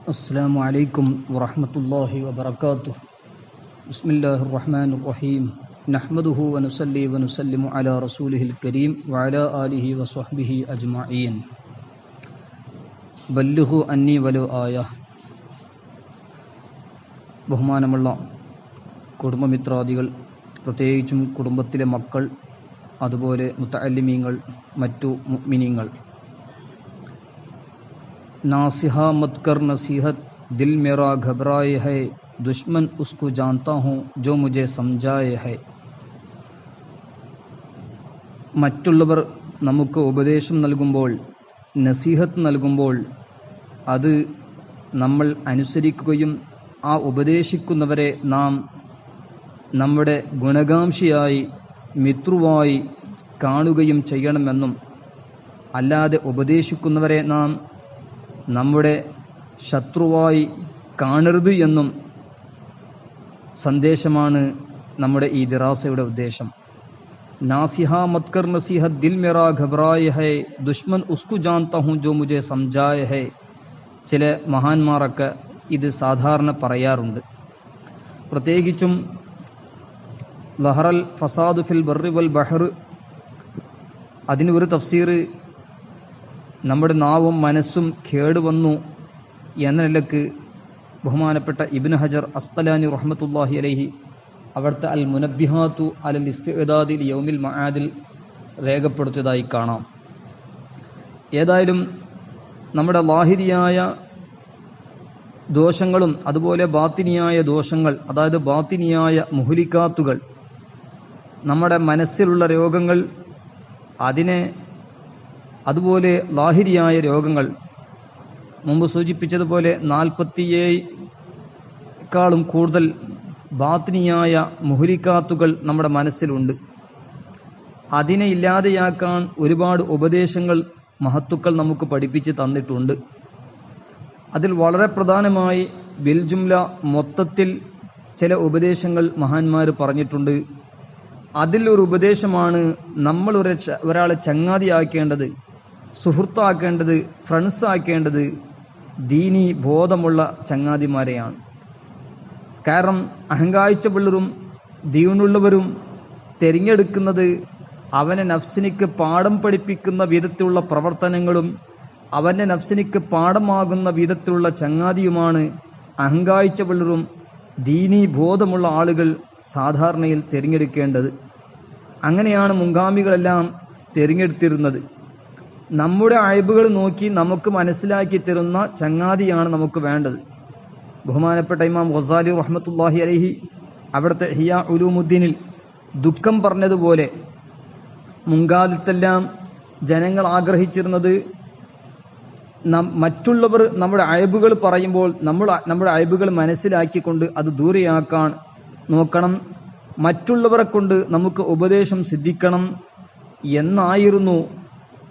السلام عليكم ورحمة الله وبركاته. بسم الله الرحمن الرحيم. نحمده ونصلي ونسلم على رسوله الكريم وعلى آله وصحبه أجمعين. بلغوا أني ولو آية. ബഹുമാനമുള്ള കുടുംബമിത്രാദികൾ, പ്രത്യേകിച്ചും കുടുംബത്തിലെ മക്കൾ, അതുപോലെ മുത്തഅല്ലിമീങ്ങൾ, മറ്റു മുഅ്മിനീങ്ങൾ, नासिहा मत कर नसीहत, दिल मेरा घबराए है, दुश्मन उसको जानता हूँ जो मुझे समझाए है. മറ്റുള്ളവർ നമുക്ക് ഉപദേശം നൽകുമ്പോൾ, നസീഹത്ത് നൽകുമ്പോൾ അത് നമ്മൾ അനുസരിക്കുകയും ആ ഉപദേശിക്കുന്നവരെ നാം നമ്മുടെ ഗുണകാംക്ഷിയായി, മിത്രുവായി കാണുകയും ചെയ്യണമെന്നും, അല്ലാതെ ഉപദേശിക്കുന്നവരെ നാം നമ്മുടെ ശത്രുവായി കാണരുത് എന്നും സന്ദേശമാണ് നമ്മുടെ ഈ ദിറാസയുടെ ഉദ്ദേശം. നാസിഹാ മത്കർ നസീഹത്ത്, ദിൽ മേരാ ഘബറായ ഹൈ, ദുശ്മൻ ഉസ്കു ജാൻതാ ഹൂം ജോ മുझे സമझായ ഹൈ. ചില മഹാന്മാരൊക്കെ ഇത് സാധാരണ പറയാറുണ്ട്. പ്രത്യേകിച്ചും ലഹറൽ ഫസാദു ഫിൽ ബർറി വൽ ബഹർ, അതിന് ഒരു തഫ്സീർ നമ്മുടെ നാവും മനസ്സും കേടുവന്നു എന്ന നിലക്ക് ബഹുമാനപ്പെട്ട ഇബ്നു ഹജർ അസ്ഖലാനി റഹ്മത്തുള്ളാഹി അലൈഹി അവിടുത്തെ അൽ മുനബ്ബിഹാത്തു അലൽ ഇസ്തിഅദാദി ലിയൗമിൽ മആദിൽ രേഖപ്പെടുത്തിയതായി കാണാം. ഏതായാലും നമ്മുടെ ലാഹിരിയായ ദോഷങ്ങളും അതുപോലെ ബാത്തിനിയായ ദോഷങ്ങൾ, അതായത് ബാത്തിനിയായ മുഹ്ലിക്കാത്തുകൾ, നമ്മുടെ മനസ്സിലുള്ള രോഗങ്ങൾ, അതുപോലെ ലാഹിരിയായ രോഗങ്ങൾ, മുമ്പ് സൂചിപ്പിച്ചതുപോലെ 47ക്കാളും കൂടുതൽ ബാത്തിനിയായ മുഹ്ലിക്കാത്തുകൾ നമ്മുടെ മനസ്സിലുണ്ട്. അതിനെ ഇല്ലാതെയാക്കാൻ ഒരുപാട് ഉപദേശങ്ങൾ മഹത്തുക്കൾ നമുക്ക് പഠിപ്പിച്ച് തന്നിട്ടുണ്ട്. അതിൽ വളരെ പ്രധാനമായി ബിൽജുംല മൊത്തത്തിൽ ചില ഉപദേശങ്ങൾ മഹാന്മാർ പറഞ്ഞിട്ടുണ്ട്. അതിലൊരു ഉപദേശമാണ് നമ്മൾ ഒരാളെ ചങ്ങാതിയാക്കേണ്ടത്, സുഹൃത്താക്കേണ്ടത്, ഫ്രണ്ട്സ് ആക്കേണ്ടത് ദീനി ബോധമുള്ള ചങ്ങാതിമാരെയാണ്. കാരണം അഹങ്കാഴ്ച പിള്ളരും ദീനുള്ളവരും തിരഞ്ഞെടുക്കുന്നത് അവനെ നഫ്സിനിക്ക് പാഠം പഠിപ്പിക്കുന്ന വിധത്തിലുള്ള പ്രവർത്തനങ്ങളും അവൻ്റെ നഫ്സിനിക്ക് പാഠമാകുന്ന വിധത്തിലുള്ള ചങ്ങാതിയുമാണ് അഹങ്കാഴ്ച പിള്ളരും ദീനി ബോധമുള്ള ആളുകൾ സാധാരണയിൽ തിരഞ്ഞെടുക്കേണ്ടത്. അങ്ങനെയാണ് മുൻഗാമികളെല്ലാം തിരഞ്ഞെടുത്തിരുന്നത്. നമ്മുടെ അയബുകൾ നോക്കി നമുക്ക് മനസ്സിലാക്കി തരുന്ന ചങ്ങാതിയാണ് നമുക്ക് വേണ്ടത്. ബഹുമാനപ്പെട്ട ഇമാം ഗസാലി റഹ്മത്തുള്ളാഹി അലൈഹി അവിടുത്തെ ഇഹ്യാ ഉലൂമുദ്ദീനിൽ ദുഃഖം പറഞ്ഞതുപോലെ, മുൻകാലത്തെല്ലാം ജനങ്ങൾ ആഗ്രഹിച്ചിരുന്നത് മറ്റുള്ളവർ നമ്മുടെ അയബുകൾ പറയുമ്പോൾ നമ്മുടെ അയബുകൾ മനസ്സിലാക്കിക്കൊണ്ട് അത് ദൂരെയാക്കാൻ നോക്കണം, മറ്റുള്ളവരെ കൊണ്ട് നമുക്ക് ഉപദേശം സിദ്ധിക്കണം എന്നായിരുന്നു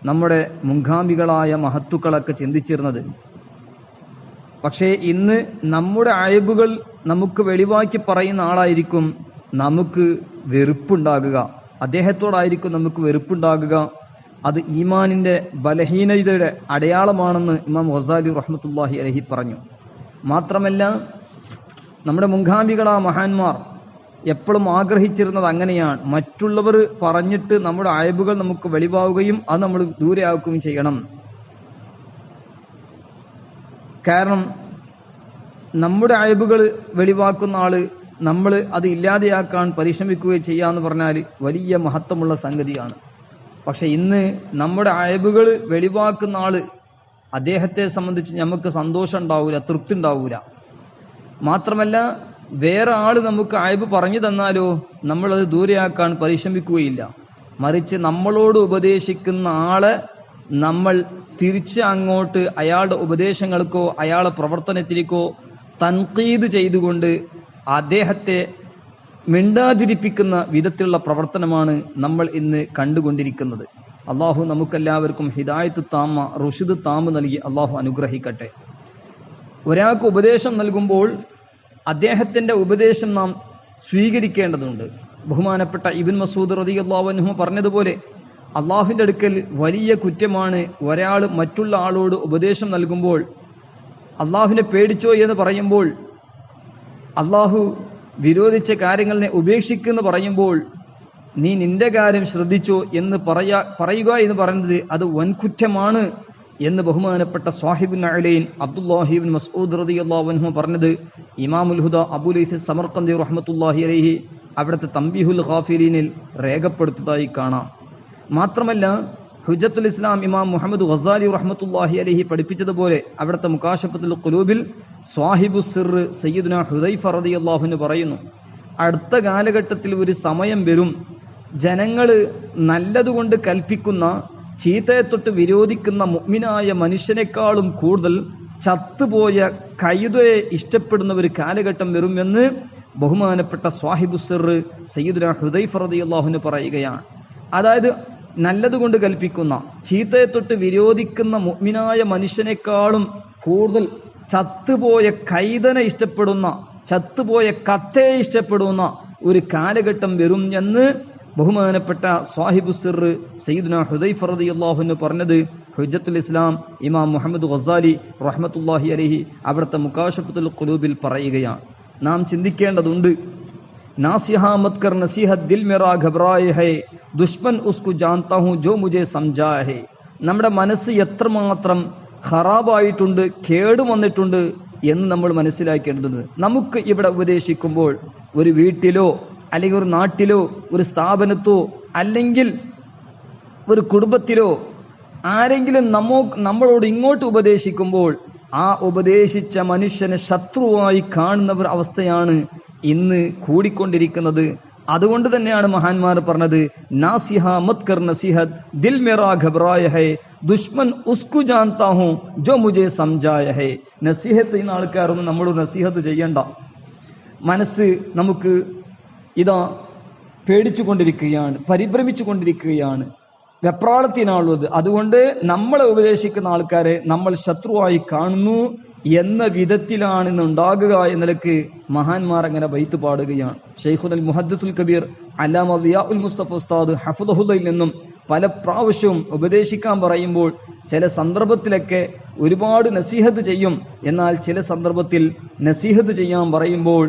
നമ്മുടെ മുൻഗാമികളായ മഹത്തുക്കളൊക്കെ ചിന്തിച്ചിരുന്നത്. പക്ഷേ ഇന്ന് നമ്മുടെ അയബുകൾ നമുക്ക് വെളിവാക്കി പറയുന്ന ആളായിരിക്കും നമുക്ക് വെറുപ്പുണ്ടാകുക, അദ്ദേഹത്തോടായിരിക്കും നമുക്ക് വെറുപ്പുണ്ടാകുക. അത് ഈമാനിൻ്റെ ബലഹീനതയുടെ അടയാളമാണെന്ന് ഇമാം ഗസാലി റഹ്മത്തുള്ളാഹി അലൈഹി പറഞ്ഞു. മാത്രമല്ല, നമ്മുടെ മുൻഗാമികളായ മഹാന്മാർ എപ്പോഴും ആഗ്രഹിച്ചിരുന്നത് അങ്ങനെയാണ്. മറ്റുള്ളവർ പറഞ്ഞിട്ട് നമ്മുടെ അയബുകൾ നമുക്ക് വെളിവാവുകയും അത് നമ്മൾ ദൂരെയാക്കുകയും ചെയ്യണം. കാരണം നമ്മുടെ അയബുകൾ വെളിവാക്കുന്ന ആള് നമ്മൾ അത് ഇല്ലാതെയാക്കാൻ പരിശ്രമിക്കുകയും ചെയ്യാന്ന് പറഞ്ഞാൽ വലിയ മഹത്വമുള്ള സംഗതിയാണ്. പക്ഷെ ഇന്ന് നമ്മുടെ അയബുകൾ വെളിവാക്കുന്ന ആള്, അദ്ദേഹത്തെ സംബന്ധിച്ച് നമുക്ക് സന്തോഷം ഉണ്ടാവൂല, തൃപ്തി ഉണ്ടാവൂല. മാത്രമല്ല, വേറെ ആള് നമുക്ക് അയബ് പറഞ്ഞു തന്നാലോ നമ്മളത് ദൂരെയാക്കാൻ പരിശ്രമിക്കുകയില്ല. മറിച്ച് നമ്മളോട് ഉപദേശിക്കുന്ന ആളെ നമ്മൾ തിരിച്ച് അങ്ങോട്ട് അയാളുടെ ഉപദേശങ്ങൾക്കോ അയാളുടെ പ്രവർത്തനത്തിലേക്കോ തൻഖീദ് ചെയ്തുകൊണ്ട് അദ്ദേഹത്തെ മിണ്ടാതിരിപ്പിക്കുന്ന വിധത്തിലുള്ള പ്രവർത്തനമാണ് നമ്മൾ ഇന്ന് കണ്ടുകൊണ്ടിരിക്കുന്നത്. അള്ളാഹു നമുക്കെല്ലാവർക്കും ഹിദായത്ത് താമ, റുഷ്ദ് താമ നൽകി അള്ളാഹു അനുഗ്രഹിക്കട്ടെ. ഒരാൾക്ക് ഉപദേശം നൽകുമ്പോൾ അദ്ദേഹത്തിൻ്റെ ഉപദേശം നാം സ്വീകരിക്കേണ്ടതുണ്ട്. ബഹുമാനപ്പെട്ട ഇബ്നു മസ്ഊദ് റളിയല്ലാഹു അൻഹു പറഞ്ഞതുപോലെ, അള്ളാഹുവിൻ്റെ അടുക്കൽ വലിയ കുറ്റമാണ് ഒരാൾ മറ്റുള്ള ആളോട് ഉപദേശം നൽകുമ്പോൾ അള്ളാഹുവിനെ പേടിച്ചോ എന്ന് പറയുമ്പോൾ, അള്ളാഹു വിരോധിച്ച കാര്യങ്ങളെ ഉപേക്ഷിക്കുമെന്ന് പറയുമ്പോൾ, നീ നിന്റെ കാര്യം ശ്രദ്ധിച്ചോ എന്ന് പറയുക എന്ന് പറയുന്നത് അത് വൻകുറ്റമാണ് എന്ന് ബഹുമാനപ്പെട്ട സ്വാഹിബുൻ അലൈൻ അബ്ദുല്ലാഹി ഇബ്നു മസ്ഊദ് റളിയല്ലാഹു അൻഹു പറഞ്ഞത് ഇമാമുൽ ഹുദ അബൂ ലൈസ് സമർഖന്ദി റഹ്മത്തുള്ളാഹി അലൈഹി അവിടുത്തെ തംബീഹുൽ ഖാഫിലീനിൽ രേഖപ്പെടുത്തതായി കാണാം. മാത്രമല്ല ഹുജ്ജത്തുൽ ഇസ്ലാം ഇമാം മുഹമ്മദ് ഗസാലി റഹ്മത്തുള്ളാഹി അലൈഹി പഠിപ്പിച്ചതുപോലെ അവിടുത്തെ മുകാശഫത്തുൽ ഖുലൂബിൽ സ്വാഹിബു സിർ സയ്യിദുനാ ഹുദൈഫ റളിയല്ലാഹു അൻഹു പറയുന്നു, അടുത്ത കാലഘട്ടത്തിൽ ഒരു സമയം വരും, ജനങ്ങൾ നല്ലതുകൊണ്ട് കൽപ്പിക്കുന്ന ചീത്തയെ തൊട്ട് വിരോധിക്കുന്ന മുഅ്മിനായ മനുഷ്യനേക്കാളും കൂടുതൽ ചത്തുപോയ കൈതയെ ഇഷ്ടപ്പെടുന്ന ഒരു കാലഘട്ടം വരുമെന്ന് ബഹുമാനപ്പെട്ട സ്വാഹിബു സിർ സയ്യിദുനാ ഹുദൈഫ റളിയല്ലാഹു അൻഹു പറയുകയാണ്. അതായത് നല്ലതുകൊണ്ട് കൽപ്പിക്കുന്ന ചീത്തയെ തൊട്ട് വിരോധിക്കുന്ന മുഅ്മിനായ മനുഷ്യനേക്കാളും കൂടുതൽ ചത്തുപോയ കൈതനെ ഇഷ്ടപ്പെടുന്ന, ചത്തുപോയ കത്തയെ ഇഷ്ടപ്പെടുന്ന ഒരു കാലഘട്ടം വരും എന്ന് ബഹുമാനപ്പെട്ട സ്വാഹിബു സിർ സയ്യിദുനാ ഹുദൈഫ റളിയല്ലാഹു അൻഹു പറഞ്ഞത് ഹുജ്ജത്തുൽ ഇസ്ലാം ഇമാം മുഹമ്മദ് ഗസാലി റഹ്മത്തുള്ളാഹി അലൈഹി അവിടുത്തെ മുകാശഫത്തുൽ ഖുലൂബിൽ പറയുകയാണ്. നാം ചിന്തിക്കേണ്ടതുണ്ട്. നാസിഹാ മത് കർ നസീഹത്ത് ദിൽ മേരാ ഘബറായ ഹൈ, ദുഷ്മൻ ഉസ്കു ജാൻതാ ഹൂം ജോ മുझे സമझായ ഹൈ. നമ്മുടെ മനസ്സ് എത്രമാത്രം ഖറാബായിട്ടുണ്ട്, കേടുവന്നിട്ടുണ്ട് എന്ന് നമ്മൾ മനസ്സിലാക്കേണ്ടതുണ്ട്. നമുക്ക് ഇവിടെ ഉപദേശിക്കുമ്പോൾ ഒരു വീട്ടിലോ അല്ലെങ്കിൽ ഒരു നാട്ടിലോ ഒരു സ്ഥാപനത്തോ അല്ലെങ്കിൽ ഒരു കുടുംബത്തിലോ ആരെങ്കിലും നമ്മളോട് ഇങ്ങോട്ട് ഉപദേശിക്കുമ്പോൾ ആ ഉപദേശിച്ച മനുഷ്യനെ ശത്രുവായി കാണുന്ന അവസ്ഥയാണ് ഇന്ന് കൂടിക്കൊണ്ടിരിക്കുന്നത്. അതുകൊണ്ട് തന്നെയാണ് മഹാന്മാർ പറഞ്ഞത്, നാസിഹ മത് കർ നസീഹത്ത് ദിൽ മേരാ ഘബറായ ഹൈ, ദുഷ്മൻ ഉസ്കു ജാൻതാ ഹൂം ജോ മുझे സമझായ ഹൈ. നസീഹത്ത് ചെയ്യുന്ന ആൾക്കാരൊന്നും നമ്മളോട് നസീഹത്ത് ചെയ്യണ്ട. മനസ്സ് നമുക്ക് ഇതാ പേടിച്ചു കൊണ്ടിരിക്കുകയാണ്, പരിഭ്രമിച്ചു കൊണ്ടിരിക്കുകയാണ്, വെപ്രാളത്തിനാളുള്ളത്. അതുകൊണ്ട് നമ്മളെ ഉപദേശിക്കുന്ന ആൾക്കാരെ നമ്മൾ ശത്രുവായി കാണുന്നു എന്ന വിധത്തിലാണ് ഇന്ന് ഉണ്ടാകുക എന്ന നിലക്ക് മഹാന്മാർ അങ്ങനെ ബൈത്ത് പാടുകയാണ്. ശൈഖുൽ മുഹദ്ദിസുൽ കബീർ അല്ലാമ ദിയാഉൽ മുസ്തഫ ഉസ്താദ് ഹഫ്ദഹുല്ലയിൽ നിന്നും പല പ്രാവശ്യവും ഉപദേശിക്കാൻ പറയുമ്പോൾ ചില സന്ദർഭത്തിലൊക്കെ ഒരുപാട് നസീഹത്ത് ചെയ്യും. എന്നാൽ ചില സന്ദർഭത്തിൽ നസീഹത്ത് ചെയ്യാൻ പറയുമ്പോൾ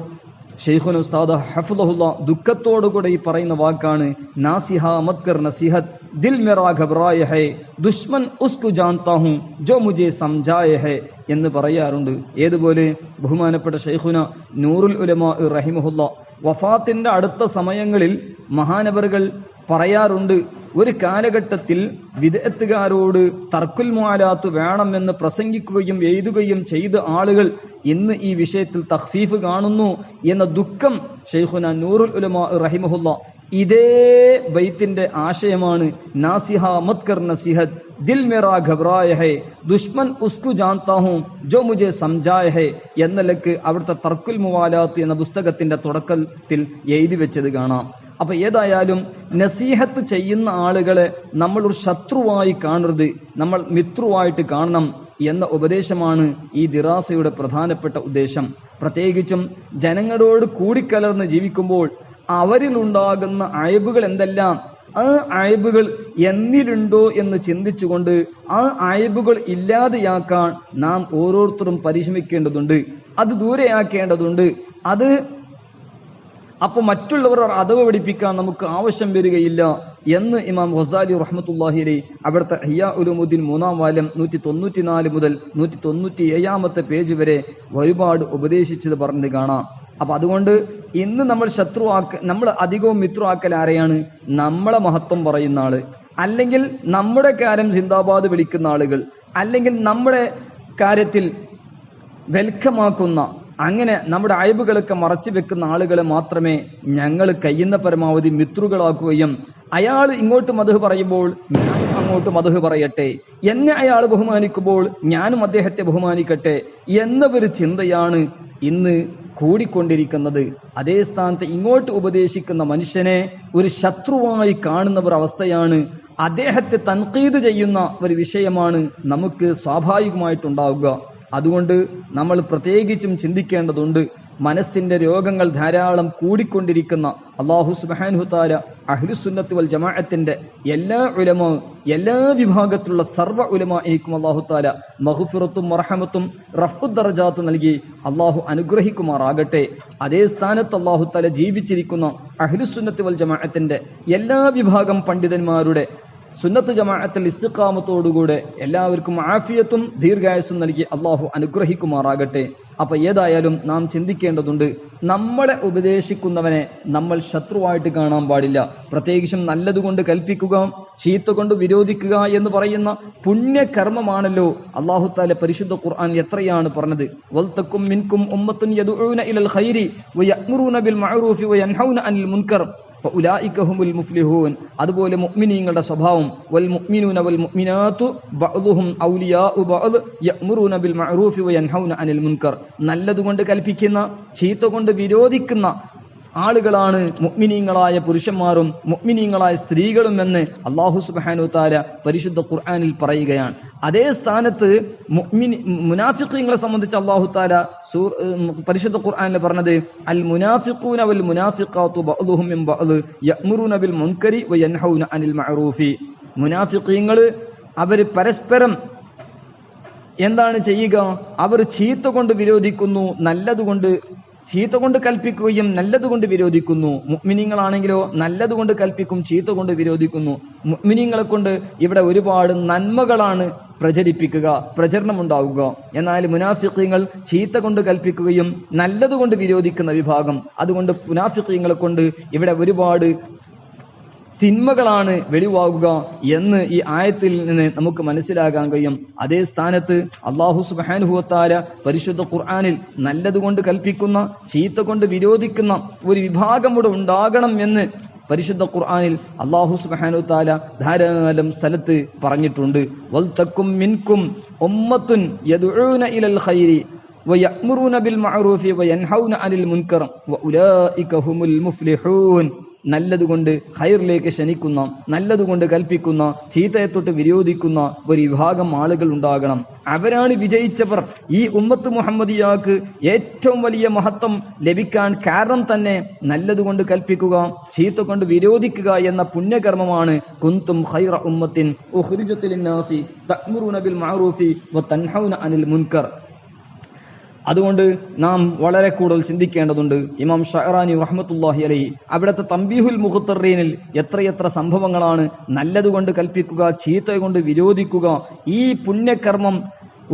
ഷെയ്ഖുൽ ഉസ്താദ് ഹഫ്ദഹുല്ലാ ദുഃഖത്തോടുകൂടെ ഈ പറയുന്ന വാക്കാണ്, നാസിഹ മത് കർ നസീഹത്ത് ദിൽ മേരാ ഘബറായ ഹൈ, ദുഷ്മൻ ഉസ്കു ജാൻതാ ഹൂം ജോ മുझे സമझായ ഹൈ എന്ന് പറയാറുണ്ട്. ഏതുപോലെ ബഹുമാനപ്പെട്ട ഷെയ്ഖുന നൂറുൽ ഉലമാ റഹിമഹുല്ലാ വഫാത്തിന്റെ അടുത്ത സമയങ്ങളിൽ മഹാനവറുകൾ പറയാറുണ്ട്, ഒരു കാലഘട്ടത്തിൽ വിദഅത്തുകാരോട് തർക്കുൽ മുആലാത്ത് വേണമെന്ന് പ്രസംഗിക്കുകയും എഴുതുകയും ചെയ്ത ആളുകൾ ഇന്ന് ഈ വിഷയത്തിൽ തഖ്ഫീഫ് കാണുന്നു എന്ന ദുഃഖം ശൈഖുന നൂറുൽ ഉലമാ റഹിമഹുല്ലാ ഇതേ ബൈത്തിന്റെ ആശയമാണ് നാസിഹ മത് കർ നസീഹത്ത് ദിൽ മേരാ ഘബറായ ഹൈ, ദുഷ്മൻ ഉസ്കു ജാൻതാ ഹൂം ജോ മുझे സമझായ ഹൈ എന്നലക്ക് അവിടുത്തെ തർക്കുൽ മുആലാത്ത് എന്ന പുസ്തകത്തിന്റെ തുടക്കത്തിൽ എഴുതി വെച്ചത് കാണാം. അപ്പൊ ഏതായാലും നസീഹത്ത് ചെയ്യുന്ന ആളുകളെ നമ്മൾ ഒരു ശത്രുവായി കാണരുത്, നമ്മൾ മിത്രുവായിട്ട് കാണണം എന്ന ഉപദേശമാണ് ഈ ദിറാസയുടെ പ്രധാനപ്പെട്ട ഉദ്ദേശം. പ്രത്യേകിച്ചും ജനങ്ങളോട് കൂടിക്കലർന്ന് ജീവിക്കുമ്പോൾ അവരിലുണ്ടാകുന്ന അയബുകൾ എന്തെല്ലാം, ആ അയബുകൾ എന്നിലുണ്ടോ എന്ന് ചിന്തിച്ചുകൊണ്ട് ആ അയബുകൾ ഇല്ലാതെയാക്കാൻ നാം ഓരോരുത്തരും പരിശ്രമിക്കേണ്ടതുണ്ട്, അത് ദൂരെയാക്കേണ്ടതുണ്ട്. അത് അപ്പോൾ മറ്റുള്ളവർ അതവ് പഠിപ്പിക്കാൻ നമുക്ക് ആവശ്യം വരികയില്ല എന്ന് ഇമാം ഗസാലി റഹ്മത്തുള്ളാഹി അലൈഹി അവിടുത്തെ ഇഹ്യാ ഉലൂമുദ്ദീൻ 3-ാം വാല്യം 194 മുതൽ 197 പേജ് വരെ ഒരുപാട് ഉപദേശിച്ചത് പറഞ്ഞത് കാണാം. അപ്പൊ അതുകൊണ്ട് ഇന്ന് നമ്മൾ നമ്മൾ അധികവും മിത്രമാക്കൽ ആരെയാണ്? നമ്മളെ മഹത്വം പറയുന്ന ആള്, അല്ലെങ്കിൽ നമ്മുടെ കാര്യം സിന്ദാബാദ് വിളിക്കുന്ന ആളുകൾ, അല്ലെങ്കിൽ നമ്മുടെ കാര്യത്തിൽ വെൽക്കമാക്കുന്ന, അങ്ങനെ നമ്മുടെ അയബുകളൊക്കെ മറച്ചു വെക്കുന്ന ആളുകളെ മാത്രമേ ഞങ്ങൾ കഴിയുന്ന പരമാവധി മിത്രുകളാക്കുകയും അയാൾ ഇങ്ങോട്ട് മദ്ഹ് പറയുമ്പോൾ ഞാനും അങ്ങോട്ട് മദ്ഹ് പറയട്ടെ, എന്നെ അയാൾ ബഹുമാനിക്കുമ്പോൾ ഞാനും അദ്ദേഹത്തെ ബഹുമാനിക്കട്ടെ എന്ന ഒരു ചിന്തയാണ് ഇന്ന് കൂടിക്കൊണ്ടിരിക്കുന്നത്. അതേ സ്ഥാനത്ത് ഇങ്ങോട്ട് ഉപദേശിക്കുന്ന മനുഷ്യനെ ഒരു ശത്രുവായി കാണുന്ന ഒരു അവസ്ഥയാണ്, അദ്ദേഹത്തെ തൻഖീദ് ചെയ്യുന്ന ഒരു വിഷയമാണ് നമുക്ക് സ്വാഭാവികമായിട്ടുണ്ടാവുക. അതുകൊണ്ട് നമ്മൾ പ്രത്യേകിച്ചും ചിന്തിക്കേണ്ടതുണ്ട്. മനസ്സിന്റെ രോഗങ്ങൾ ധാരാളം കൂടിക്കൊണ്ടിരിക്കുന്ന അല്ലാഹു സുബ്ഹാനഹു തആല അഹ്ലുസുന്നത്ത് വൽ ജമാഅത്തിന്റെ എല്ലാ ഉലമാ, എല്ലാ വിഭാഗത്തിലുള്ള സർവ്വ ഉലമാഇനിക്കും അല്ലാഹു തആല മഗ്ഫിറത്തും മർഹമത്തും റഫ്ഉദ് ദറജാത്ത് നൽകി അല്ലാഹു അനുഗ്രഹിക്കുമാറാകട്ടെ. അതേ സ്ഥാനത്ത് അല്ലാഹു തആല ജീവിച്ചിരിക്കുന്ന അഹ്ലുസുന്നത്ത് വൽ ജമാഅത്തിന്റെ എല്ലാ വിഭാഗം പണ്ഡിതന്മാരുടെ സുന്നത്ത് ജമാഅത്തിൽ ഇസ്തിഖാമത്തോടുകൂടെ എല്ലാവർക്കും ആഫിയത്തും ദീർഘായുസ്സും നൽകി അള്ളാഹു അനുഗ്രഹിക്കുമാറാകട്ടെ. അപ്പൊ ഏതായാലും നാം ചിന്തിക്കേണ്ടതുണ്ട്, നമ്മളെ ഉപദേശിക്കുന്നവനെ നമ്മൾ ശത്രുവായിട്ട് കാണാൻ പാടില്ല. പ്രത്യേകിച്ചും നല്ലതുകൊണ്ട് കൽപ്പിക്കുക, ചീത്ത കൊണ്ട് വിരോധിക്കുക എന്ന് പറയുന്ന പുണ്യകർമ്മമാണല്ലോ അല്ലാഹു തആല പരിശുദ്ധ ഖുർആൻ എത്രയാണ് പറഞ്ഞത്. വൽതക്കും മിൻകും ഉമ്മത്തുൻ യദ്ഊന ഇലൽ ഖൈരി വയഅ്മുറൂന ബിൽ മഅറൂഫി വയൻഹൗന അനിൽ മുൻകർ ഫഉലൈക ഹുമുൽ മുഫ്ലിഹൂൻ. അതുപോലെ മുഅ്മിനീങ്ങളുടെ സ്വഭാവം വൽ മുഅ്മിനൂന വൽ മുഅ്മിനാത്തു ബഅ്ദുഹും ഔലിയാഉ ബഅദ് യഅ്മുറൂന ബിൽ മഅറൂഫി വയൻഹൗന അനിൽ മുൻകർ. നല്ലതുകൊണ്ട് കൽപ്പിക്കുന്ന ചീത്ത കൊണ്ട് വിരോധിക്കുന്ന ആളുകളാണ് മുഅ്മിനീങ്ങളായ പുരുഷന്മാരും മുഅ്മിനീങ്ങളായ സ്ത്രീകളും എന്ന് അല്ലാഹു സുബ്ഹാനഹു തആല പരിശുദ്ധ ഖുർആനിൽ പറയുകയാണ്. അതേ സ്ഥാനത്ത് മുനാഫിഖീങ്ങളെ സംബന്ധിച്ച് അല്ലാഹു തആല പരിശുദ്ധ ഖുർആനിൽ പറഞ്ഞത് അൽ മുനാഫിഖൂന വൽ മുനാഫിഖാത്തു ബഅ്ദുഹും മിൻ ബഅദ് യഅ്മുറൂന ബിൽ മുൻകരി വയൻഹൗന അനിൽ മഅറൂഫി. മുനാഫിഖീങ്ങൾ അവർ പരസ്പരം എന്താണ് ചെയ്യുക? അവർ ചീത്ത കൊണ്ട് വിരോധിക്കുന്നു, നല്ലതുകൊണ്ട് ചീത്ത കൊണ്ട് കൽപ്പിക്കുകയും നല്ലതുകൊണ്ട് വിരോധിക്കുന്നു. മുഅ്മിനീങ്ങളാണെങ്കിലോ നല്ലതുകൊണ്ട് കൽപ്പിക്കും, ചീത്ത കൊണ്ട് വിരോധിക്കുന്നു. മുഅ്മിനീങ്ങളെ കൊണ്ട് ഇവിടെ ഒരുപാട് നന്മകളാണ് പ്രചരണം ഉണ്ടാവുക. എന്നാൽ മുനാഫിഖീങ്ങൾ ചീത്ത കൊണ്ട് കൽപ്പിക്കുകയും നല്ലതുകൊണ്ട് വിരോധിക്കുന്ന വിഭാഗം. അതുകൊണ്ട് മുനാഫിഖീങ്ങളെ കൊണ്ട് ഇവിടെ ഒരുപാട് തിന്മകളാണ് വെളിവാകുക എന്ന് ഈ ആയത്തിൽ നിന്ന് നമുക്ക് മനസ്സിലാക്കാൻ കഴിയും. അതേ സ്ഥാനത്ത് അല്ലാഹു സുബ്ഹാനഹു വ തആല പരിശുദ്ധ ഖുർആനിൽ നല്ലതുകൊണ്ട് കൽപ്പിക്കുന്ന ചീത്ത കൊണ്ട് വിരോധിക്കുന്ന ഒരു വിഭാഗം ഇവിടെ ഉണ്ടാകണം എന്ന് പരിശുദ്ധ ഖുർആനിൽ അല്ലാഹു സുബ്ഹാനഹു വ തആല ധാരാളം സ്ഥലത്ത് പറഞ്ഞിട്ടുണ്ട്. വൽതക്കും മിൻകും ഉമ്മത്തുൻ യദ്ഊന ഇലൽ ഖൈരി വയഅ്മുറൂന ബിൽ മഅറൂഫി വയൻഹൗന അനിൽ മുൻകർ വഉലൈക ഹുമുൽ മുഫ്ലിഹൂൻ. നല്ലതുകൊണ്ട് ഖൈറിലേക്ക് ക്ഷണിക്കുന്ന, നല്ലതുകൊണ്ട് കൽപ്പിക്കുന്ന, ചീത്തയെ തൊട്ട് വിരോധിക്കുന്ന ഒരു വിഭാഗം ആളുകൾ ഉണ്ടാകണം. അവരാണ് വിജയിച്ചവർ. ഈ ഉമ്മത്ത് മുഹമ്മദിയാക്ക് ഏറ്റവും വലിയ മഹത്വം ലഭിക്കാൻ കാരണം തന്നെ നല്ലതുകൊണ്ട് കൽപ്പിക്കുക, ചീത്ത കൊണ്ട് വിരോധിക്കുക എന്ന പുണ്യകർമ്മമാണ്. കുന്തും ഖൈറ ഉമ്മത്തിൻ ഉഖ്രിജത് ലിന്നാസി തഅ്മുറൂന ബിൽ മഅറൂഫി വതൻഹൗന അനിൽ മുൻകർ. അതുകൊണ്ട് നാം വളരെ കൂടുതൽ ചിന്തിക്കേണ്ടതുണ്ട്. ഇമാം ഷഅറാനി റഹ്മത്തുള്ളാഹി അലൈഹി അവിടുത്തെ തംബീഹുൽ മുഖ്തറീനിൽ എത്രയെത്ര സംഭവങ്ങളാണ് നല്ലതുകൊണ്ട് കൽപ്പിക്കുക, ചീത്ത കൊണ്ട് വിരോധിക്കുക, ഈ പുണ്യകർമ്മം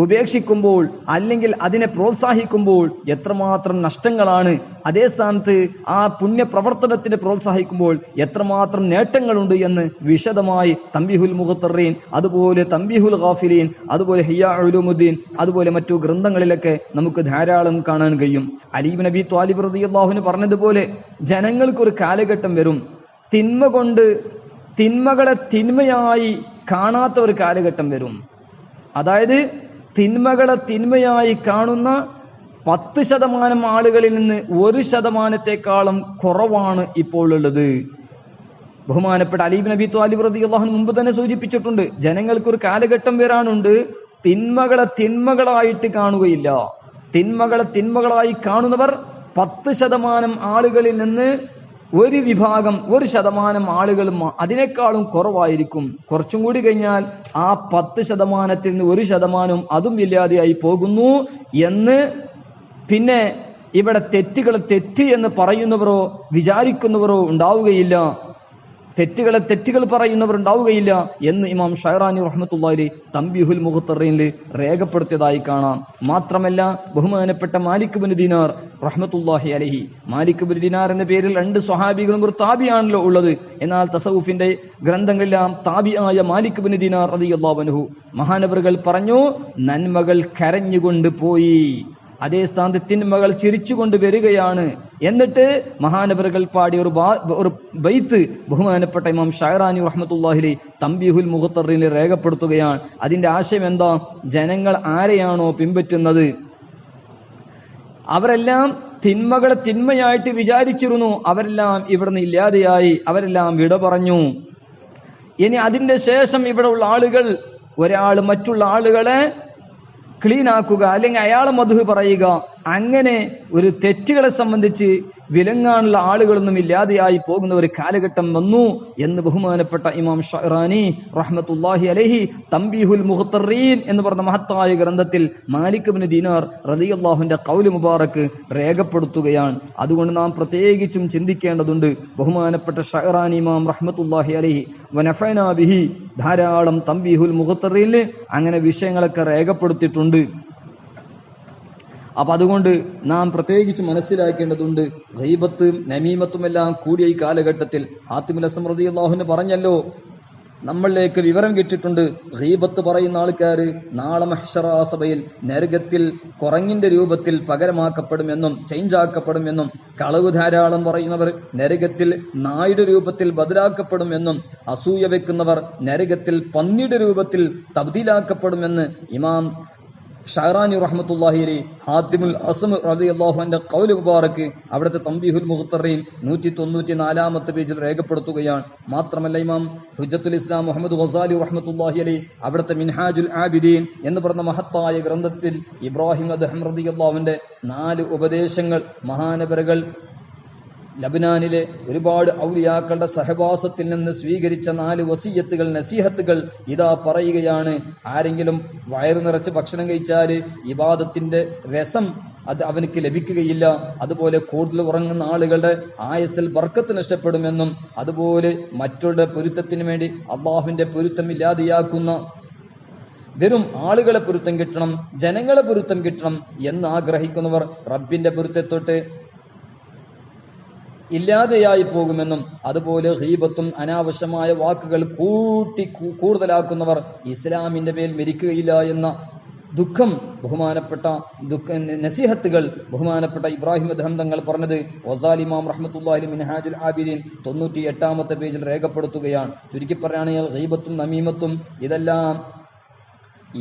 ഉപേക്ഷിക്കുമ്പോൾ അല്ലെങ്കിൽ അതിനെ പ്രോത്സാഹിക്കുമ്പോൾ എത്രമാത്രം നഷ്ടങ്ങളാണ്. അതേ സ്ഥാനത്ത് ആ പുണ്യപ്രവർത്തനത്തിനെ പ്രോത്സാഹിക്കുമ്പോൾ എത്രമാത്രം നേട്ടങ്ങളുണ്ട് എന്ന് വിശദമായി തംബീഹുൽ മുഖ്തറീൻ, അതുപോലെ തംബീഹുൽ ഗാഫിലീൻ, അതുപോലെ ഹിയാ ഉലൂമുദ്ദീൻ, അതുപോലെ മറ്റു ഗ്രന്ഥങ്ങളിലൊക്കെ നമുക്ക് ധാരാളം കാണാൻ കഴിയും. അലി ഇബ്നു അബീ ത്വാലിബ് റളിയല്ലാഹു പറഞ്ഞതുപോലെ ജനങ്ങൾക്കൊരു കാലഘട്ടം വരും, തിന്മ കൊണ്ട് തിന്മകളെ തിന്മയായി കാണാത്ത ഒരു കാലഘട്ടം വരും. അതായത് തിന്മകളെ തിന്മയായി കാണുന്ന 10% ആളുകളിൽ നിന്ന് 1%-ത്തേക്കാളും കുറവാണ് ഇപ്പോൾ ഉള്ളത്. ബഹുമാനപ്പെട്ട അലി ഇബ്നു അബീ ത്വാലിബ് റളിയല്ലാഹു അൻഹു മുമ്പ് തന്നെ സൂചിപ്പിച്ചിട്ടുണ്ട്, ജനങ്ങൾക്കൊരു കാലഘട്ടം വരാനുണ്ട് തിന്മകളെ തിന്മകളായിട്ട് കാണുകയില്ല. തിന്മകളെ തിന്മകളായി കാണുന്നവർ 10% ആളുകളിൽ നിന്ന് ഒരു വിഭാഗം 1% ആളുകളും അതിനേക്കാളും കുറവായിരിക്കും. കുറച്ചും കൂടി കഴിഞ്ഞാൽ ആ 10%-ത്തിൽ നിന്ന് 1% അതും ഇല്ലാതെയായി പോകുന്നു എന്ന് പിന്നെ ഇവിടെ തെറ്റ് എന്ന് പറയുന്നവരോ വിചാരിക്കുന്നവരോ ഉണ്ടാവുകയില്ല, തെറ്റുകൾ പറയുന്നവർ ഉണ്ടാവുകയില്ല എന്ന് ഇമാം ഷഅറാനി റഹ്മത്തുള്ളാഹി അലൈഹി തംബീഹുൽ മുഖ്തറീനിൽ രേഖപ്പെടുത്തിയതായി കാണാം. മാത്രമല്ല ബഹുമാനപ്പെട്ട മാലിക് ഇബ്നു ദീനാർ റഹ്മത്തുള്ളാഹി അലൈഹി, മാലിക് ഇബ്നു ദീനാർ എന്ന പേരിൽ 2 സ്വഹാബികളും ഒരു താബിയാണല്ലോ ഉള്ളത്. എന്നാൽ തസവുഫിന്റെ ഗ്രന്ഥങ്ങളെല്ലാം താബിയായ മാലിക് ഇബ്നു ദീനാർ റളിയല്ലാഹു അൻഹു മഹാനവറുകൾ പറഞ്ഞു, നന്മകൾ കരഞ്ഞുകൊണ്ട് പോയി, അതേ സ്ഥാനത്ത് തിന്മകൾ ചിരിച്ചുകൊണ്ട് വരികയാണ്. എന്നിട്ട് മഹാനവറുകൾ പാടിയ ഒരു ബൈത്ത് ബഹുമാനപ്പെട്ട ഇമാം ഷഅറാനി റഹ്മത്തുള്ളാഹി അലൈഹി തംബീഹുൽ മുഖ്തറീനിൽ രേഖപ്പെടുത്തുകയാണ്. അതിന്റെ ആശയം എന്താ? ജനങ്ങൾ ആരെയാണോ പിൻപറ്റുന്നത് അവരെല്ലാം തിന്മകളെ തിന്മയായിട്ട് വിചാരിച്ചിരുന്നു, അവരെല്ലാം ഇവിടുന്ന് ഇല്ലാതെയായി, അവരെല്ലാം വിട പറഞ്ഞു. ഇനി അതിന്റെ ശേഷം ഇവിടെ ഉള്ള ആളുകൾ, ഒരാൾ മറ്റുള്ള ആളുകളെ ക്ലീൻ ആക്കുക അല്ലെങ്കിൽ അയാളെ മദ്ഹ് പറയുക, അങ്ങനെ ഒരു തെറ്റുകളെ സംബന്ധിച്ച് വിലങ്ങാനുള്ള ആളുകളൊന്നും ഇല്ലാതെയായി പോകുന്ന ഒരു കാലഘട്ടം വന്നു എന്ന് ബഹുമാനപ്പെട്ട ഇമാം ഷഅറാനി റഹ്മത്തുള്ളാഹി അലൈഹി തംബീഹുൽ മുഖ്തറീൻ എന്ന് പറഞ്ഞ മഹത്തായ ഗ്രന്ഥത്തിൽ മാലിക് ഇബ്നു ദീനാർ റളിയല്ലാഹുവിന്റെ ഖൗല് മുബാറക്ക് രേഖപ്പെടുത്തുകയാണ്. അതുകൊണ്ട് നാം പ്രത്യേകിച്ചും ചിന്തിക്കേണ്ടതുണ്ട്. ബഹുമാനപ്പെട്ട ഷഅറാനി ഇമാം റഹ്മത്തുള്ളാഹി അലൈഹി വനഫഅനാ ബിഹി ധാരാളം തംബീഹുൽ മുഖ്തറീനിൽ അങ്ങനെ വിഷയങ്ങളൊക്കെ രേഖപ്പെടുത്തിയിട്ടുണ്ട്. അപ്പൊ അതുകൊണ്ട് നാം പ്രത്യേകിച്ച് മനസ്സിലാക്കേണ്ടതുണ്ട്. ഗൈബത്തും നമീമത്തും എല്ലാം കൂടിയ ഈ കാലഘട്ടത്തിൽ ഹാത്തിമുൽ അസ്സം റളിയല്ലാഹു അൻഹു പറഞ്ഞല്ലോ, നമ്മളിലേക്ക് വിവരം കിട്ടിയിട്ടുണ്ട്, ഗീബത്ത് പറയുന്ന ആൾക്കാർ നാളെ മഹ്ശറ സഭയിൽ നരകത്തിൽ കുരങ്ങിന്റെ രൂപത്തിൽ പകരമാക്കപ്പെടുമെന്നും ചേഞ്ച് ആക്കപ്പെടുമെന്നും, കളവ് ധാരാളം പറയുന്നവർ നരകത്തിൽ നായുടെ രൂപത്തിൽ ബദലാക്കപ്പെടുമെന്നും, അസൂയ വെക്കുന്നവർ നരകത്തിൽ പന്നിയുടെ രൂപത്തിൽ തബ്ദീലാക്കപ്പെടുമെന്ന് ഇമാം ഷഅറാനി റഹ്മത്തുള്ളാഹി അലൈഹി ഹാത്തിമുൽ അസ്സം റളിയല്ലാഹു അൻഹു ഖൗല് മുബാറക്ക് അവിടുത്തെ തംബീഹുൽ മുഖ്തറീൻ 194 പേജിൽ രേഖപ്പെടുത്തുകയാണ്. മാത്രമല്ല ഇമാം ഹുജ്ജത്തുൽ ഇസ്ലാം മുഹമ്മദ് ഗസാലി റഹ്മത്തുള്ളാഹി അലൈഹി അവിടുത്തെ മിൻഹാജുൽ ആബിദീൻ എന്ന് പറഞ്ഞ മഹത്തായ ഗ്രന്ഥത്തിൽ ഇബ്രാഹിം അദ്ഹം റളിയല്ലാഹു അൻഹുവിന്റെ 4 ഉപദേശങ്ങൾ മഹാനവറുകൾ ലബ്നാനിലെ ഒരുപാട് ഔലിയാക്കളുടെ സഹവാസത്തിൽ നിന്ന് സ്വീകരിച്ച 4 വസിയത്തുകൾ, നസീഹത്തുകൾ ഇതാ പറയുകയാണ്. ആരെങ്കിലും വയറ് നിറച്ച് ഭക്ഷണം കഴിച്ചാൽ ഇബാദത്തിന്റെ രസം അത് അവനക്ക് ലഭിക്കുകയില്ല. അതുപോലെ കൂടുതൽ ഉറങ്ങുന്ന ആളുകളുടെ ആയസ്സിൽ ബർക്കത്ത് നഷ്ടപ്പെടുമെന്നും, അതുപോലെ മറ്റുള്ള പൊരുത്തത്തിന് വേണ്ടി അള്ളാഹുവിന്റെ പൊരുത്തം ഇല്ലാതെയാക്കുന്ന വെറും ആളുകളെ പൊരുത്തം കിട്ടണം, ജനങ്ങളെ പൊരുത്തം കിട്ടണം എന്ന് ആഗ്രഹിക്കുന്നവർ റബ്ബിന്റെ പൊരുത്തത്തൊട്ട് ഇല്ലാതെയായി പോകുമെന്നും, അതുപോലെ ഗീബത്തും അനാവശ്യമായ വാക്കുകൾ കൂടുതലാക്കുന്നവർ ഇസ്ലാമിന്റെ മേൽ മരിക്കുകയില്ല എന്ന ദുഃഖം ബഹുമാനപ്പെട്ട നസീഹത്തുകൾ ബഹുമാനപ്പെട്ട ഇബ്രാഹിം അദ്ഹം തങ്ങൾ പറഞ്ഞത് ഗസാലി ഇമാം റഹ്മത്തുള്ളാഹി മിൻഹാജുൽ ആബിദീൻ 98 പേജിൽ രേഖപ്പെടുത്തുകയാണ്. ചുരുക്കി പറയുകയാണെങ്കിൽ ഗീബത്തും നമീമത്തും ഇതെല്ലാം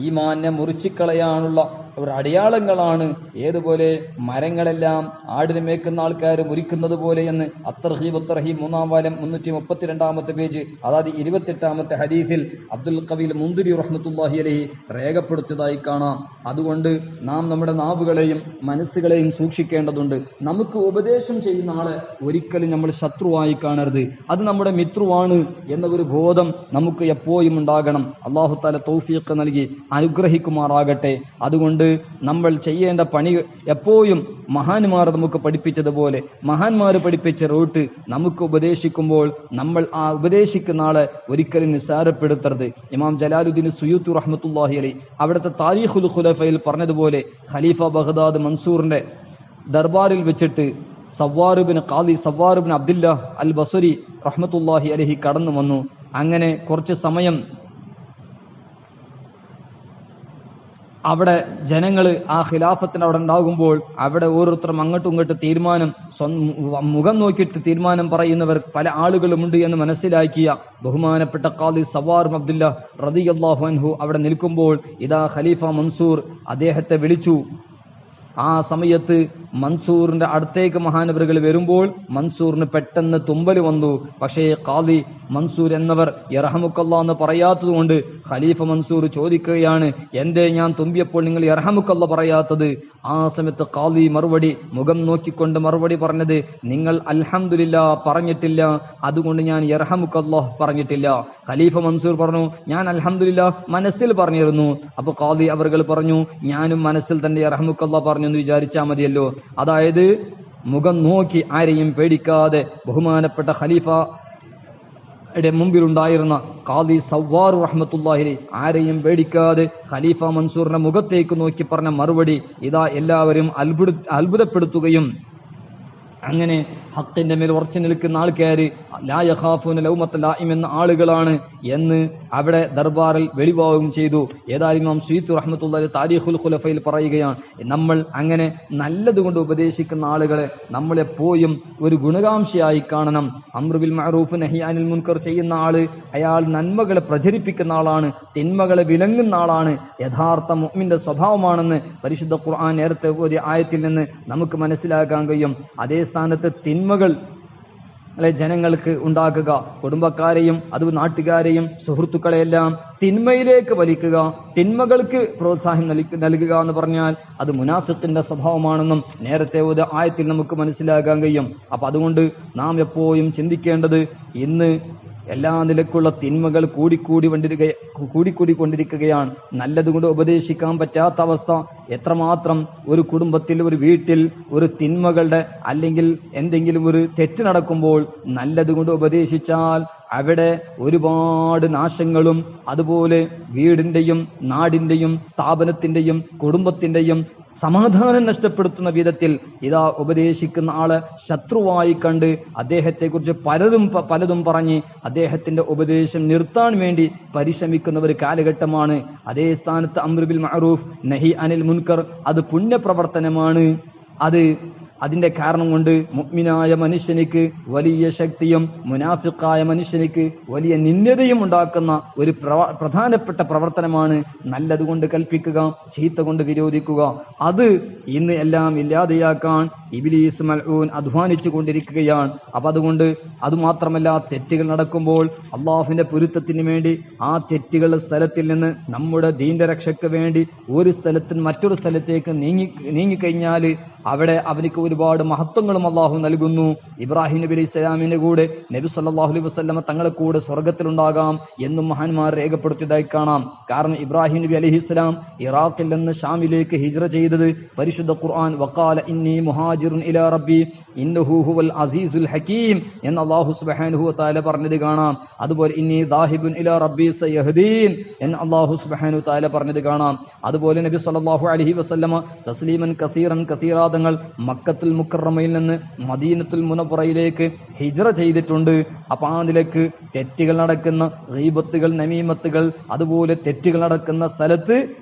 ഈമാനെ മുറിച്ചിക്കളയാനുള്ള ഒരു അടയാളങ്ങളാണ്. ഏതുപോലെ മരങ്ങളെല്ലാം ആടിനെ മേക്കുന്ന ആൾക്കാർ മുറിക്കുന്നത് പോലെ എന്ന് അത്തർഹീബ് ഉത്തർഹീബ് 3-ാം വാല്യം 332 പേജ്, അതായത് 28 ഹദീസിൽ അബ്ദുൽ ഖവീൽ മുന്തിരി റഹ്മത്തുള്ളാഹി അലൈഹി രേഖപ്പെടുത്തിയതായി കാണാം. അതുകൊണ്ട് നാം നമ്മുടെ നാവുകളെയും മനസ്സുകളെയും സൂക്ഷിക്കേണ്ടതുണ്ട്. നമുക്ക് ഉപദേശം ചെയ്യുന്ന ആളെ ഒരിക്കലും നമ്മൾ ശത്രുവായി കാണരുത്. അത് നമ്മുടെ മിത്രുവാണ് എന്ന ഒരു ബോധം നമുക്ക് എപ്പോഴും ഉണ്ടാകണം. അല്ലാഹു തആല തൗഫീഖ് നൽകി അനുഗ്രഹിക്കുമാറാകട്ടെ. അതുകൊണ്ട് നമ്മൾ ചെയ്യേണ്ട പണി എപ്പോഴും മഹാന്മാർ നമുക്ക് പഠിപ്പിച്ചതുപോലെ, മഹാന്മാർ പഠിപ്പിച്ച റൂട്ട് നമുക്ക് ഉപദേശിക്കുമ്പോൾ നമ്മൾ ആ ഉപദേശിക്കുന്ന ആളെ ഒരിക്കലും നിസ്സാരപ്പെടുത്തരുത്. ഇമാം ജലാലുദ്ദീൻ സുയൂത്തി റഹ്മത്തുള്ളാഹി അലൈഹി അവിടുത്തെ താരീഖുൽ ഖുലഫയിൽ പറഞ്ഞതുപോലെ ഖലീഫ ബഗ്ദാദ് മൻസൂറിന്റെ ദർബാറിൽ വെച്ചിട്ട് ഖാദി സവ്വാർ ബിൻ അബ്ദുല്ലാ അൽ ബസ്രി റഹ്മത്തുള്ളാഹി അലൈഹി കടന്നു വന്നു. അങ്ങനെ കുറച്ച് സമയം അവിടെ ജനങ്ങൾ ആ ഖിലാഫത്തിന് അവിടെ ഉണ്ടാകുമ്പോൾ അവിടെ ഓരോരുത്തരും അങ്ങോട്ടും ഇങ്ങോട്ടും തീരുമാനം മുഖം നോക്കിയിട്ട് തീരുമാനം പറയുന്നവർ പല ആളുകളുമുണ്ട് എന്ന് മനസ്സിലാക്കിയ ബഹുമാനപ്പെട്ട ഖാദി സവ്വാർ ബിൻ അബ്ദുല്ലാ റളിയല്ലാഹു അൻഹു അവിടെ നിൽക്കുമ്പോൾ ഇതാ ഖലീഫ മൻസൂർ അദ്ദേഹത്തെ വിളിച്ചു. ആ സമയത്ത് മൻസൂറിന്റെ അടുത്തേക്ക് മഹാനവറുകൾ വരുമ്പോൾ മൻസൂറിന് പെട്ടെന്ന് തുമ്പൽ വന്നു. പക്ഷേ ഖാദി മൻസൂർ എന്നവർ യർഹമുക്കല്ലാഹ് എന്ന് പറയാത്തത് കൊണ്ട് ഖലീഫ മൻസൂർ ചോദിക്കുകയാണ്, എന്തേ ഞാൻ തുമ്പിയപ്പോൾ നിങ്ങൾ യർഹമുക്കല്ലാഹ് പറയാത്തത്? ആ സമയത്ത് ഖാദി മുഖം നോക്കിക്കൊണ്ട് മറുപടി പറഞ്ഞത്, നിങ്ങൾ അൽഹംദുലില്ലാഹ് പറഞ്ഞിട്ടില്ല, അതുകൊണ്ട് ഞാൻ യർഹമുക്കല്ലാഹ് പറഞ്ഞിട്ടില്ല. ഖലീഫ മൻസൂർ പറഞ്ഞു, ഞാൻ അൽഹംദുലില്ലാഹ് മനസ്സിൽ പറഞ്ഞിരുന്നു. അപ്പൊ ഖാദി അവർകൾ പറഞ്ഞു, ഞാനും മനസ്സിൽ തന്നെ യർഹമുക്കല്ലാഹ് പറഞ്ഞു എന്ന് വിചാരിച്ചാൽ മതിയല്ലോ. അതായത് മുഖം നോക്കി ആരെയും പേടിക്കാതെ ബഹുമാനപ്പെട്ട ഖലീഫയുടെ മുമ്പിലുണ്ടായിരുന്ന ഖാദി സവ്വാർ റഹ്മത്തുള്ളാഹി അലൈഹി ആരെയും പേടിക്കാതെ ഖലീഫ മൻസൂറിന്റെ മുഖത്തേക്ക് നോക്കി പറഞ്ഞ മറുപടി ഇതാ എല്ലാവരും അത്ഭുതപ്പെടുത്തുകയും, അങ്ങനെ ഹക്കിന്റെ മേൽ ഉറച്ചു നിൽക്കുന്ന ആൾക്കാർ ലാ യഖാഫൂന ലൗമത ലായിം എന്ന ആളുകളാണ് എന്ന് അവിടെ ദർബാറിൽ വെളിവാകുകയും ചെയ്തു. ഏതായാലും ഇമാം സുയൂത്തി റഹ്മത്തുള്ളാഹി താരീഖുൽ ഖുലഫയിൽ പറയുകയാണ്, നമ്മൾ അങ്ങനെ നല്ലതുകൊണ്ട് ഉപദേശിക്കുന്ന ആളുകളെ നമ്മളെപ്പോഴും ഒരു ഗുണകാംക്ഷയായി കാണണം. അംറു ബിൽ മഅറൂഫ് നഹി അനിൽ മുൻകർ ചെയ്യുന്ന ആള് അയാൾ നന്മകളെ പ്രചരിപ്പിക്കുന്ന ആളാണ്, തിന്മകളെ വിലങ്ങുന്ന ആളാണ്, യഥാർത്ഥ മുഅ്മിന്റെ സ്വഭാവമാണെന്ന് പരിശുദ്ധ ഖുർആൻ നേരത്തെ ഒരു ആയത്തിൽ നിന്ന് നമുക്ക് മനസ്സിലാക്കാൻ കഴിയും. അതേ സ്ഥാനത്ത് തിന്മകൾ അല്ലെ ജനങ്ങൾക്ക് ഉണ്ടാക്കുക, കുടുംബക്കാരെയും അത് നാട്ടുകാരെയും സുഹൃത്തുക്കളെയെല്ലാം തിന്മയിലേക്ക് വലിക്കുക, തിന്മകൾക്ക് പ്രോത്സാഹനം നൽകുക എന്ന് പറഞ്ഞാൽ അത് മുനാഫിഖിന്റെ സ്വഭാവമാണെന്നും നേരത്തെ ഒരു ആയത്തിൽ നമുക്ക് മനസ്സിലാക്കാൻ കഴിയും. അപ്പൊ അതുകൊണ്ട് നാം എപ്പോഴും ചിന്തിക്കേണ്ടത്, ഇന്ന് എല്ലാ നിലക്കുള്ള തിന്മകൾ കൂടിക്കൊണ്ടിരിക്കുകയാണ്. നല്ലതുകൊണ്ട് ഉപദേശിക്കാൻ പറ്റാത്ത അവസ്ഥ. എത്രമാത്രം ഒരു കുടുംബത്തിൽ, ഒരു വീട്ടിൽ ഒരു തിന്മകളുടെ അല്ലെങ്കിൽ എന്തെങ്കിലും ഒരു തെറ്റ് നടക്കുമ്പോൾ നല്ലതുകൊണ്ട് ഉപദേശിച്ചാൽ അവിടെ ഒരുപാട് നാശങ്ങളും അതുപോലെ വീടിന്റെയും നാടിന്റെയും സ്ഥാപനത്തിന്റെയും കുടുംബത്തിന്റെയും സമാധാനം നഷ്ടപ്പെടുത്തുന്ന വിധത്തിൽ ഇതാ ഉപദേശിക്കുന്ന ആളെ ശത്രുവായി കണ്ട് അദ്ദേഹത്തെക്കുറിച്ച് പലതും പറഞ്ഞ് അദ്ദേഹത്തിന്റെ ഉപദേശം നിർത്താൻ വേണ്ടി പരിശ്രമിക്കുന്ന ഒരു കാലഘട്ടമാണ്. അതേ സ്ഥാനത്ത് അംർ ബിൽ മഅറൂഫ് നഹി അനിൽ മുൻകർ അത് പുണ്യപ്രവർത്തനമാണ്. അതിന്റെ കാരണം കൊണ്ട് മുഅ്മിനായ മനുഷ്യനിക്ക് വലിയ ശക്തിയും മുനാഫിഖായ മനുഷ്യനിക്ക് വലിയ നിന്ദ്യതയും ഉണ്ടാക്കുന്ന ഒരു പ്രധാനപ്പെട്ട പ്രവർത്തനമാണ് നല്ലതുകൊണ്ട് കൽപ്പിക്കുക, ചീത്ത കൊണ്ട് വിരോധിക്കുക. അത് ഇന്ന് എല്ലാം ഇല്ലാതെയാക്കാൻ ഇബ്ലീസ് മൽഊൻ അധ്വാനിച്ചു കൊണ്ടിരിക്കുകയാണ്. അപ്പൊ അതുകൊണ്ട് അതുമാത്രമല്ല, തെറ്റുകൾ നടക്കുമ്പോൾ അള്ളാഹുവിന്റെ പൊരുത്തത്തിന് വേണ്ടി ആ തെറ്റുകളുടെ സ്ഥലത്തിൽ നിന്ന് നമ്മുടെ ദീന്റെ രക്ഷയ്ക്ക് വേണ്ടി ഒരു സ്ഥലത്തിന് മറ്റൊരു സ്ഥലത്തേക്ക് നീങ്ങിക്കഴിഞ്ഞാൽ അവിടെ അവനിക്ക് ഒരുപാട് മഹത്വങ്ങളും അള്ളാഹു നൽകുന്നു. ഇബ്രാഹിം നബി അലൈഹി സ്വലാമിന്റെ കൂടെ നബി സല്ലല്ലാഹു അലൈഹി വസല്ലമ തങ്ങളെ കൂടെ സ്വർഗത്തിലുണ്ടാകാം എന്നും മഹാന്മാർ രേഖപ്പെടുത്തിയതായി കാണാം. കാരണം ഇബ്രാഹിം നബി അലൈഹിസ്സലാം ഇറാഖിൽ നിന്ന് ഷാമിലേക്ക് ഹിജ്റ ചെയ്തത് പരിശുദ്ധ ഖുർആൻ വഖാല ഇന്നി മുഹാജിറുൻ ഇലാ റബ്ബി ഇന്നഹു ഹുവൽ അസീസുൽ ഹകീം എന്ന് അല്ലാഹു സുബ്ഹാനഹു വ തആല പറഞ്ഞത് കാണാം. അതുപോലെ ഇന്നി ദാഹിബുൻ ഇലാ റബ്ബി സയഹ്ദീൻ എന്ന് അല്ലാഹു സുബ്ഹാനഹു വ തആല പറഞ്ഞത് കാണാം. അതുപോലെ നബി സല്ലല്ലാഹു അലൈഹി വസല്ലമ തസ്ലീമൻ കസീറാ തങ്ങൾ മക്കത്തുൽ മുക്കറമയിൽ നിന്ന് മദീനത്തുൽ മുനവ്വറയിലേക്ക് ഹിജ്റ ചെയ്തിട്ടുണ്ട്. അപ്പൊ ആ നിലക്ക് തെറ്റുകൾ നടക്കുന്ന ഗീബത്തുകൾ, നമീമത്തുകൾ, അതുപോലെ തെറ്റുകൾ നടക്കുന്ന സ്ഥലത്ത്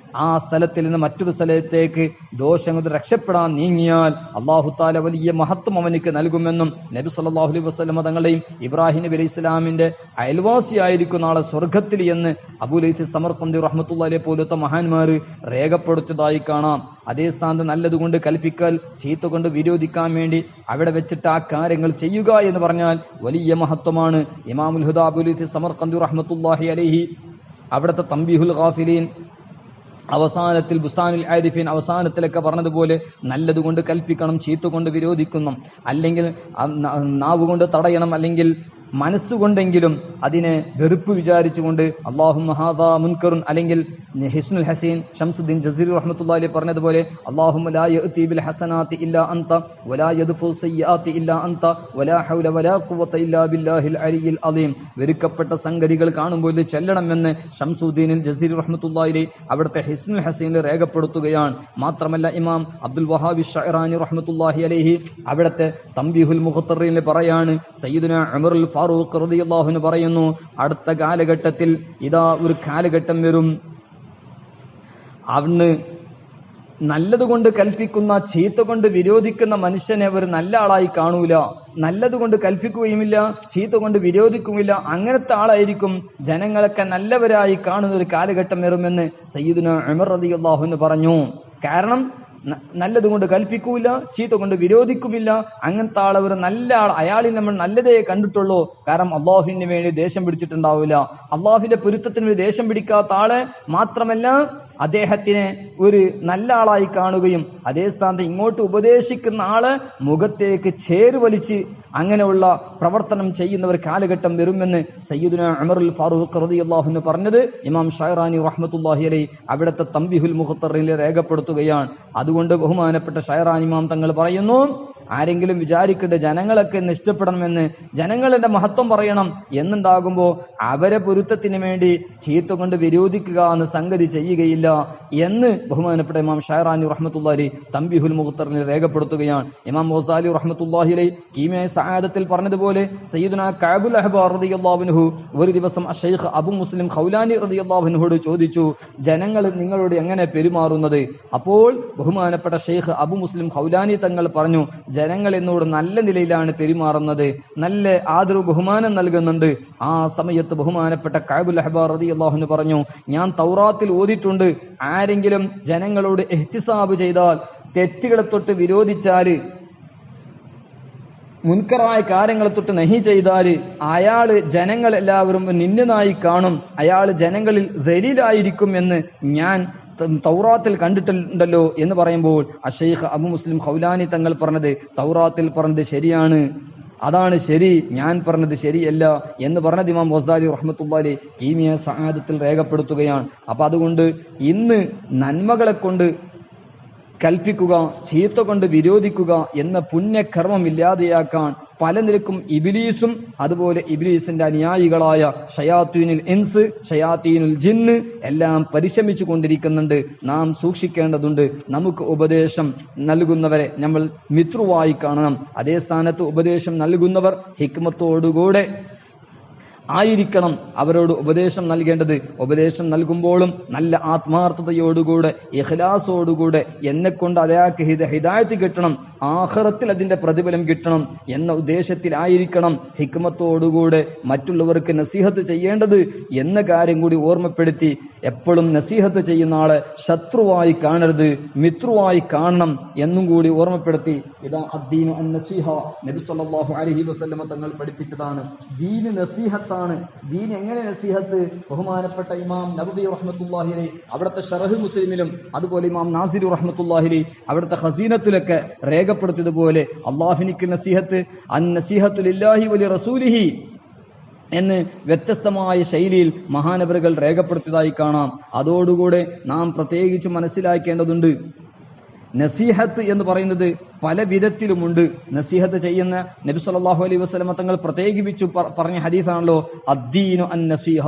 ആ സ്ഥലത്തിൽ നിന്ന് മറ്റൊരു സ്ഥലത്തേക്ക് ദോഷങ്ങൾ രക്ഷപ്പെടാൻ നീങ്ങിയാൽ അല്ലാഹു തആല വലിയ മഹത്വം അവനിക്ക് നൽകുമെന്നും നബി സല്ലല്ലാഹു അലൈഹി വസല്ലം തങ്ങളെയും ഇബ്രാഹിം നബി അലൈഹി ഇസ്ലാമിന്റെ അയൽവാസിയായിരിക്കും നാളെ സ്വർഗത്തിൽ എന്ന് അബൂ ലൈത്ത് സമർഖന്ദി റഹ്മത്തുള്ളാഹി അലൈഹി പോലത്തെ മഹാന്മാർ രേഖപ്പെടുത്തിയതായി കാണാം. അതേ സ്ഥാനത്ത് നല്ലതുകൊണ്ട് കൽപ്പിക്കൽ, ചീത്ത കൊണ്ട് വിരോധിക്കാൻ വേണ്ടി അവിടെ വെച്ചിട്ട് ആ കാര്യങ്ങൾ ചെയ്യുക എന്ന് പറഞ്ഞാൽ വലിയ മഹത്വമാണ്. ഇമാമുൽ ഹുദാ അബൂ ലൈത്ത് സമർഖന്ദി റഹ്മത്തുള്ളാഹി അലൈഹി അവിടുത്തെ തംബീഹുൽ ഗാഫിലീൻ അവസാനത്തിൽ ബുസ്താനുൽ ആരിഫീൻ അവസാനത്തിലൊക്കെ പറഞ്ഞതുപോലെ നല്ലതുകൊണ്ട് കൽപ്പിക്കണം, ചീത്ത കൊണ്ട് വിരോധിക്കണം, അല്ലെങ്കിൽ നാവുകൊണ്ട് തടയണം, അല്ലെങ്കിൽ മനസ്സുകൊണ്ടെങ്കിലും അതിനെ വെറുപ്പ് വിചാരിച്ചുകൊണ്ട് അല്ലാഹുമ്മ ഹാദാ മുൻകറുൻ, അല്ലെങ്കിൽ ഹിസ്നുൽ ഹസീൻ ഷംസുദ്ദീൻ ജസീരി റഹ്മത്തുള്ളാഹി അലൈഹി പറഞ്ഞതുപോലെ അല്ലാഹുമ്മ ലാ യഅതി ബിൽ ഹസനാതി ഇല്ലാ അൻത വലാ യദ്ഫു സയ്യിആതി ഇല്ലാ അൻത വലാ ഹൗല വലാ ഖുവത ഇല്ലാ ബില്ലാഹിൽ അലിയിൽ അദീം. വെറുക്കപ്പെട്ട സംഗതികൾ കാണുമ്പോൾ ചെല്ലണമെന്ന് ഷംസുദ്ദീൻ ജസീരി റഹ്മത്തുള്ളാഹി അലൈഹി അവിടുത്തെ ഹിസ്നുൽ ഹസീനിൽ രേഖപ്പെടുത്തുകയാണ്. മാത്രമല്ല ഇമാം അബ്ദുൽ വഹാബി ഷഅറാനി റഹ്മത്തുള്ളാഹി അലൈഹി അവിടുത്തെ തംബീഹുൽ മുഖ്തറിൽ പറയാണ്, സയ്യിദുനാ ഉമറുൽ ഫാറൂഖ് റളിയല്ലാഹു അൻഹു പറയുന്നു, അടുത്ത കാലഘട്ടത്തിൽ ഇതാ ഒരു കാലഘട്ടം വരും, അന്ന് നല്ലതുകൊണ്ട് കൽപ്പിക്കുന്ന ചീത്ത കൊണ്ട് വിരോധിക്കുന്ന മനുഷ്യനെ ഒരു നല്ല ആളായി കാണൂല. നല്ലതുകൊണ്ട് കൽപ്പിക്കുകയുമില്ല, ചീത്ത കൊണ്ട് വിരോധിക്കുകയില്ല. അങ്ങനത്തെ ആളായിരിക്കും ജനങ്ങളൊക്കെ നല്ലവരായി കാണുന്ന ഒരു കാലഘട്ടം വരുമെന്ന് സയ്യിദുനാ ഉമർ റളിയല്ലാഹു അൻഹു പറഞ്ഞു. കാരണം നല്ലതുകൊണ്ട് കൽപ്പിക്കൂല, ചീത്ത കൊണ്ട് വിരോധിക്കുമില്ല. അങ്ങനത്തെ ആൾ ഒരു നല്ല ആൾ, അയാളിൽ നമ്മൾ നല്ലതേ കണ്ടിട്ടുള്ളൂ. കാരണം അള്ളാഹുവിന് വേണ്ടി ദേഷ്യം പിടിച്ചിട്ടുണ്ടാവില്ല. അള്ളാഹുവിന്റെ പൊരുത്തത്തിന് വേണ്ടി ദേഷ്യം പിടിക്കാത്ത ആളെ മാത്രമല്ല അദ്ദേഹത്തിനെ ഒരു നല്ല ആളായി കാണുകയും അതേ സ്ഥാനത്ത് ഇങ്ങോട്ട് ഉപദേശിക്കുന്ന ആള് മുഖത്തേക്ക് ചേരുവലിച്ച് അങ്ങനെയുള്ള പ്രവർത്തനം ചെയ്യുന്ന ഒരു കാലഘട്ടം വരുമെന്ന് സയ്യിദുനാ ഉമറുൽ ഫാറൂഖ് റളിയല്ലാഹു അൻഹു പറഞ്ഞത് ഇമാം ഷഅറാനി റഹ്മത്തുള്ളാഹി അലൈഹി അവിടുത്തെ തംബീഹുൽ മുഖ്തറിൽ രേഖപ്പെടുത്തുകയാണ്. അതുകൊണ്ട് ബഹുമാനപ്പെട്ട ഷഅറാനി ഇമാം തങ്ങൾ പറയുന്നു, ആരെങ്കിലും വിചാരിക്കട്ടെ ജനങ്ങളൊക്കെ എന്നെ ഇഷ്ടപ്പെടണമെന്ന്, ജനങ്ങളുടെ മഹത്വം പറയണം എന്നുണ്ടാകുമ്പോൾ അവരെ പൊരുത്തത്തിന് വേണ്ടി ചീത്ത കൊണ്ട് വിരോധിക്കുക എന്ന സംഗതി ചെയ്യുകയില്ല എന്ന് ബഹുമാനപ്പെട്ട ഇമാം ഷഅറാനി റഹ്മത്തുള്ളാഹി അലൈഹി തംബീഹുൽ മുഖ്തറിൽ രേഖപ്പെടുത്തുകയാണ്. ഇമാം ഗസാലി റഹ്മത്തുള്ളാഹി അലൈഹി കീമിയ സആദത്തിൽ പറഞ്ഞതുപോലെ സയ്യിദുനാ കഅബുൽ അഹ്ബാർ റളിയല്ലാഹു അൻഹു ഒരു ദിവസം ശൈഖ് അബു മുസ്ലിം ഖൗലാനി റളിയല്ലാഹു അൻഹുവോട് ചോദിച്ചു, ജനങ്ങൾ നിങ്ങളോട് എങ്ങനെ പെരുമാറുന്നത്? അപ്പോൾ ബഹുമാനപ്പെട്ട ശൈഖ് അബു മുസ്ലിം ഖൗലാനി തങ്ങൾ പറഞ്ഞു, ജനങ്ങൾ എന്നോട് നല്ല നിലയിലാണ് പെരുമാറുന്നത്, നല്ല ആദരവ് ബഹുമാനം നൽകുന്നുണ്ട്. ആ സമയത്ത് ബഹുമാനപ്പെട്ട കഅബുൽ അഹ്ബാർ റളിയല്ലാഹു അൻഹു പറഞ്ഞു, ഞാൻ തൗറാത്തിൽ ഓതിയിട്ടുണ്ട്, ആരെങ്കിലും ജനങ്ങളോട് ഇഹ്തിസാബ് ചെയ്താൽ, തെറ്റുകളെ തൊട്ട് വിരോധിച്ചാൽ മുൻകറായ കാര്യങ്ങളെ തൊട്ട് നഹി ചെയ്താൽ അയാള് ജനങ്ങളെല്ലാവരും നിന്ദനായി കാണും, അയാൾ ജനങ്ങളിൽ ദലീലായിരിക്കും എന്ന് ഞാൻ തൗറാത്തിൽ കണ്ടിട്ടുണ്ടല്ലോ എന്ന് പറയുമ്പോൾ അഷൈഖ് അബു മുസ്ലിം ഖൗലാനി തങ്ങൾ പറഞ്ഞത് തൗറാത്തിൽ പറഞ്ഞത് ശരിയാണ്, അതാണ് ശരി, ഞാൻ പറഞ്ഞത് ശരിയല്ല എന്ന് പറഞ്ഞത് ഇമാം ഗസാലി റഹ്മത്തുള്ളാഹി കീമിയ സആദത്തിൽ രേഖപ്പെടുത്തുകയാണ്. അപ്പൊ അതുകൊണ്ട് ഇന്ന് നന്മകളെ കൊണ്ട് കൽപ്പിക്കുക, ചീത്ത കൊണ്ട് വിരോധിക്കുക എന്ന പുണ്യകർമ്മം ഇല്ലാതെയാക്കാൻ പല നിലക്കും ഇബ്ലീസും അതുപോലെ ഇബ്ലീസിന്റെ അനുയായികളായ ഷയാത്തീനുൽ ഇൻസ്, ഷയാത്തീനുൽ ജിന്ന് എല്ലാം പരിശ്രമിച്ചു കൊണ്ടിരിക്കുന്നുണ്ട്. നാം സൂക്ഷിക്കേണ്ടതുണ്ട്. നമുക്ക് ഉപദേശം നൽകുന്നവരെ നമ്മൾ മിത്രുവായി കാണണം. അതേ സ്ഥാനത്ത് ഉപദേശം നൽകുന്നവർ ഹിക്മത്തോടുകൂടെ ആയിരിക്കണം അവരോട് ഉപദേശം നൽകേണ്ടത്. ഉപദേശം നൽകുമ്പോഴും നല്ല ആത്മാർത്ഥതയോടുകൂടെ ഇഖ്ലാസോടുകൂടെ എന്നെക്കൊണ്ട് അയാൾക്ക് ഹിദായത്ത് കിട്ടണം, ആഖിറത്തിൽ അതിന്റെ പ്രതിഫലം കിട്ടണം എന്ന ഉദ്ദേശത്തിലായിരിക്കണം ഹിക്മത്തോടുകൂടെ മറ്റുള്ളവർക്ക് നസീഹത്ത് ചെയ്യേണ്ടത് എന്ന കാര്യം കൂടി ഓർമ്മപ്പെടുത്തി എപ്പോഴും നസീഹത്ത് ചെയ്യുന്ന ആളെ ശത്രുവായി കാണരുത്, മിത്രുവായി കാണണം എന്നും കൂടി ഓർമ്മപ്പെടുത്തി. ഇതാ അദ്ദീനു അന്നസീഹ, നബി സല്ലല്ലാഹു അലൈഹി വസല്ലമ തങ്ങൾ പഠിപ്പിച്ചതാണ്. ദീന് നസീഹത്താണ്. ദീൻ എങ്ങനെ നസീഹത്ത്? ബഹുമാനപ്പെട്ട ഇമാം നബവി റഹ്മത്തുള്ളാഹി അലൈഹി അവിടുത്തെ ശറഹ് മുസ്ലിമിലും അതുപോലെ ഇമാം നാസിരി റഹ്മത്തുള്ളാഹി അലൈഹി അവിടുത്തെ ഖസീനത്തിലൊക്കെ രേഖപ്പെടുത്തിയതുപോലെ അല്ലാഹുവിനിക്ക് നസീഹത്ത് അന്നസീഹത്തു ലില്ലാഹി വലി റസൂലിഹി എന്ന് വ്യത്യസ്തമായ ശൈലിയിൽ മഹാനവറുകൾ രേഖപ്പെടുത്തിയതായി കാണാം. അതോടുകൂടെ നാം പ്രത്യേകിച്ച് മനസ്സിലാക്കേണ്ടതുണ്ട്, നസീഹത്ത് എന്ന് പറയുന്നത് പല വിധത്തിലുമുണ്ട്. നസീഹത്ത് ചെയ്യുന്ന നബി സല്ലല്ലാഹു അലൈഹി വസല്ലമ തങ്ങൾ പ്രത്യേകിച്ചു പറഞ്ഞ ഹദീസാണല്ലോ അദ്ദീനു അന്നസീഹ,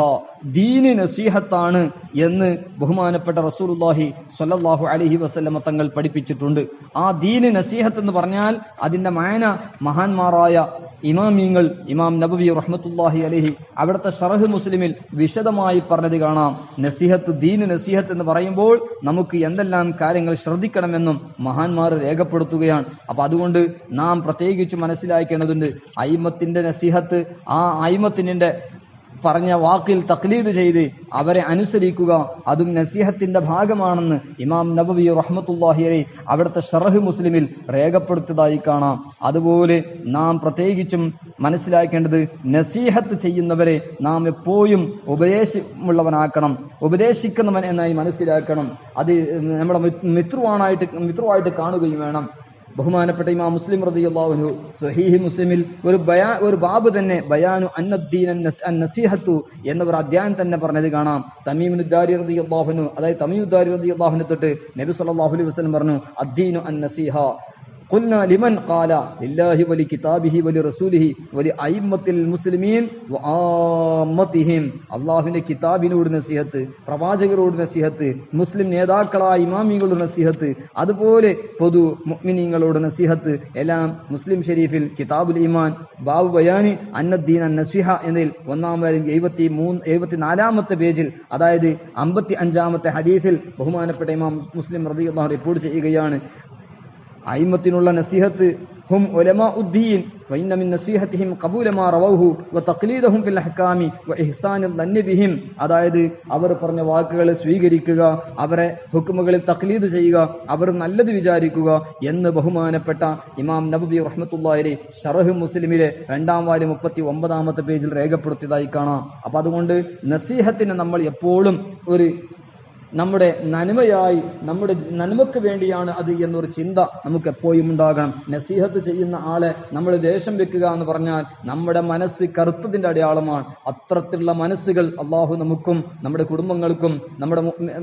ദീന് നസീഹത്താണ് എന്ന് ബഹുമാനപ്പെട്ട റസൂലുള്ളാഹി സ്വല്ലല്ലാഹു അലൈഹി വസല്ലമ തങ്ങൾ പഠിപ്പിച്ചിട്ടുണ്ട്. ആ ദീന് നസീഹത്ത് എന്ന് പറഞ്ഞാൽ അതിന്റെ മാന മഹാന്മാരായ ഇമാമീങ്ങൾ ഇമാം നബവി റഹ്മത്തുള്ളാഹി അലൈഹി അവിടുത്തെ ശറഹ് മുസ്ലിമിൽ വിശദമായി പറഞ്ഞത് കാണാം. നസീഹത്ത്, ദീന് നസീഹത്ത് എന്ന് പറയുമ്പോൾ നമുക്ക് എന്തെല്ലാം കാര്യങ്ങൾ ശ്രദ്ധിക്കണമെന്നും മഹാന്മാർ രേഖപ്പെടുത്തുകയാണ്. അപ്പൊ അതുകൊണ്ട് നാം പ്രത്യേകിച്ച് മനസ്സിലാക്കേണ്ടതുണ്ട്, അയിമത്തിന്റെ നസീഹത്ത് ആ അയിമത്തിന്റെ പറഞ്ഞ വാക്കിൽ തഖ്ലീദ് ചെയ്ത് അവരെ അനുസരിക്കുക, അതും നസീഹത്തിന്റെ ഭാഗമാണെന്ന് ഇമാം നബവി റഹ്മത്തുള്ളാഹി അലൈഹി അവിടുത്തെ ശറഹ് മുസ്ലിമിൽ രേഖപ്പെടുത്തിയതായി കാണാം. അതുപോലെ നാം പ്രത്യേകിച്ചും മനസ്സിലാക്കേണ്ടത് നസീഹത്ത് ചെയ്യുന്നവരെ നാം എപ്പോഴും ഉപദേശമുള്ളവനാക്കണം, ഉപദേശിക്കുന്നവൻ എന്നായി മനസ്സിലാക്കണം. അത് നമ്മുടെ മിത്രുവായിട്ട് കാണുകയും വേണം. ബഹുമാനപ്പെട്ട ഇമാം മുസ്ലിം റളിയല്ലാഹു അൻഹു സ്വഹീഹ് മുസ്ലിമിൽ ഒരു ബാബ് തന്നെ ബയാനു അന്നദ്ദീൻ അന്നസീഹത്തു എന്ന ഒരു അധ്യായം തന്നെ പറഞ്ഞത് കാണാം. തമീമുദ്ദാരി റളിയല്ലാഹു അൻഹു, അതായത് തമീമുദ്ദാരി റളിയല്ലാഹു അൻഹു തൊട്ട് നബി സല്ലല്ലാഹു അലൈഹി വസല്ലം പറഞ്ഞു അദ്ദീനു അന്നസീഹ. ഖുൽനാ ലിമൻ ഖാല ലില്ലാഹി വലി കിതാബിഹി വലി റസൂലിഹി വലി അയിമ്മത്തിൽ മുസ്ലിമീൻ വആമ്മതിഹിം. അല്ലാഹുവിന്റെ കിതാബിനോട് നസീഹത്ത്, പ്രവാചകരോട് നസീഹത്ത്, മുസ്ലിം നേതാക്കളായ ഇമാമികളോട് നസീഹത്ത്, അതുപോലെ പൊതു മുഅ്മിനീങ്ങളോട് നസീഹത്ത് എല്ലാം മുസ്ലിം ഷരീഫിൽ കിതാബുൽ ഈമാൻ ബാബു ബയാനി അന്നദ്ദീൻ അന്നസീഹ എന്നതിൽ 74-ാമത്തെ പേജിൽ, അതായത് 55-ാമത്തെ ഹദീസിൽ ബഹുമാനപ്പെട്ട ഇമാം മുസ്ലിം റളിയല്ലാഹു അൻഹു റിപ്പോർട്ട് ചെയ്യുകയാണ്, അയിമത്തിനുള്ള നസീഹത്ത് ഹും ഉലമാഉദ്ദീൻ വഇന്ന മിൻ നസീഹതിഹിം ഖബൂല മാ റവൗഹു വതഖ്ലീദുഹും ഫിൽ അഹ്കാമി വഇഹ്സാനുൽ ദന്നി ബിഹിം. അതായത് അവർ പറഞ്ഞ വാക്കുകൾ സ്വീകരിക്കുക, അവരെ ഹുക്മുകളിൽ തഖ്ലീദ് ചെയ്യുക, അവർ നല്ലത് വിചാരിക്കുക എന്ന് ബഹുമാനപ്പെട്ട ഇമാം നബവി റഹ്മത്തുള്ളാഹി അലൈഹി ശറഹ് മുസ്ലിമിലെ 2-ാം വാല്യം 39-ാമത്തെ പേജിൽ രേഖപ്പെടുത്തിയതായി കാണാം. അപ്പൊ അതുകൊണ്ട് നസീഹത്തിനെ നമ്മൾ എപ്പോഴും ഒരു നമ്മുടെ നന്മയായി, നമ്മുടെ നന്മക്ക് വേണ്ടിയാണ് അത് എന്നൊരു ചിന്ത നമുക്ക് എപ്പോഴും ഉണ്ടാകണം. നസീഹത്ത് ചെയ്യുന്ന ആളെ നമ്മൾ ദേഷ്യം വെക്കുക എന്ന് പറഞ്ഞാൽ നമ്മുടെ മനസ്സ് കറുത്തതിന്റെ അടയാളമാണ്. അത്തരത്തിലുള്ള മനസ്സുകൾ അള്ളാഹു നമുക്കും നമ്മുടെ കുടുംബങ്ങൾക്കും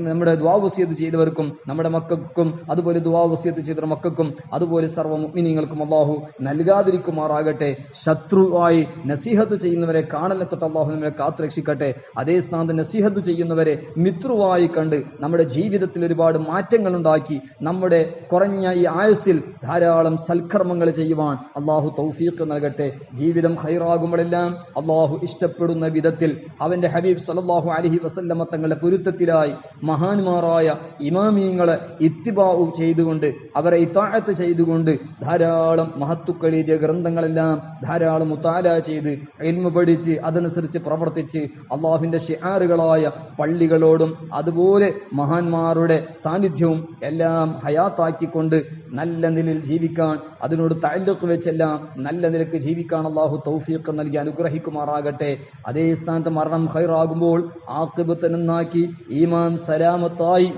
നമ്മുടെ ദുആ വസിയത്ത് ചെയ്തവർക്കും നമ്മുടെ മക്കൾക്കും അതുപോലെ ദുആ വസിയത്ത് ചെയ്ത മക്കൾക്കും അതുപോലെ സർവ്വ മുഅ്മിനീങ്ങൾക്കും അള്ളാഹു നൽകാതിരിക്കുമാറാകട്ടെ. ശത്രുവായി നസീഹത്ത് ചെയ്യുന്നവരെ കാണലെ തൊട്ട് അള്ളാഹു നമ്മളെ കാത്തുരക്ഷിക്കട്ടെ. അതേ സ്ഥാനത്ത് നസീഹത്ത് ചെയ്യുന്നവരെ മിത്രുവായി കണ്ട് നമ്മുടെ ജീവിതത്തിൽ ഒരുപാട് മാറ്റങ്ങൾ ഉണ്ടാക്കി നമ്മുടെ കുറഞ്ഞ ഈ ആയുസ്സിൽ ധാരാളം സൽക്കർമ്മങ്ങൾ ചെയ്യുവാൻ അള്ളാഹു തൗഫീഖ് നൽകട്ടെ. ജീവിതം ഖൈറാകുമ്പോഴെല്ലാം അള്ളാഹു ഇഷ്ടപ്പെടുന്ന വിധത്തിൽ അവന്റെ ഹബീബ് സല്ലല്ലാഹു അലൈഹി വസല്ലമ തങ്ങളുടെ പൊരുത്തത്തിലായി മഹാന്മാരായ ഇമാമീങ്ങളെ ഇത്തിബാഉ ചെയ്തുകൊണ്ട് അവരെ ഇതാഅത്ത് ചെയ്തുകൊണ്ട് ധാരാളം മഹത്തുക്കളെഴുതിയ ഗ്രന്ഥങ്ങളെല്ലാം ധാരാളം മുതാല ചെയ്ത് ഇൽമു പഠിച്ച് അതനുസരിച്ച് പ്രവർത്തിച്ച് അള്ളാഹുവിന്റെ ശിആറുകളായ പള്ളികളോടും അതുപോലെ മഹാന്മാരുടെ സാന്നിധ്യവും എല്ലാം ഹയാത്താക്കിക്കൊണ്ട് നല്ല നിലയിൽ ജീവിക്കാൻ, അതിനോട് തഅല്ലുഖ് വെച്ചെല്ലാം നല്ല നിലക്ക് ജീവിക്കാൻ അല്ലാഹു തൗഫീഖ് നൽകി അനുഗ്രഹിക്കുമാറാകട്ടെ. അതേ സ്ഥാനത്ത് മരണം ഖൈറാകുമ്പോൾ ആഖിബത്ത് നന്നാക്കി ഈമാൻ സലാമത്തായി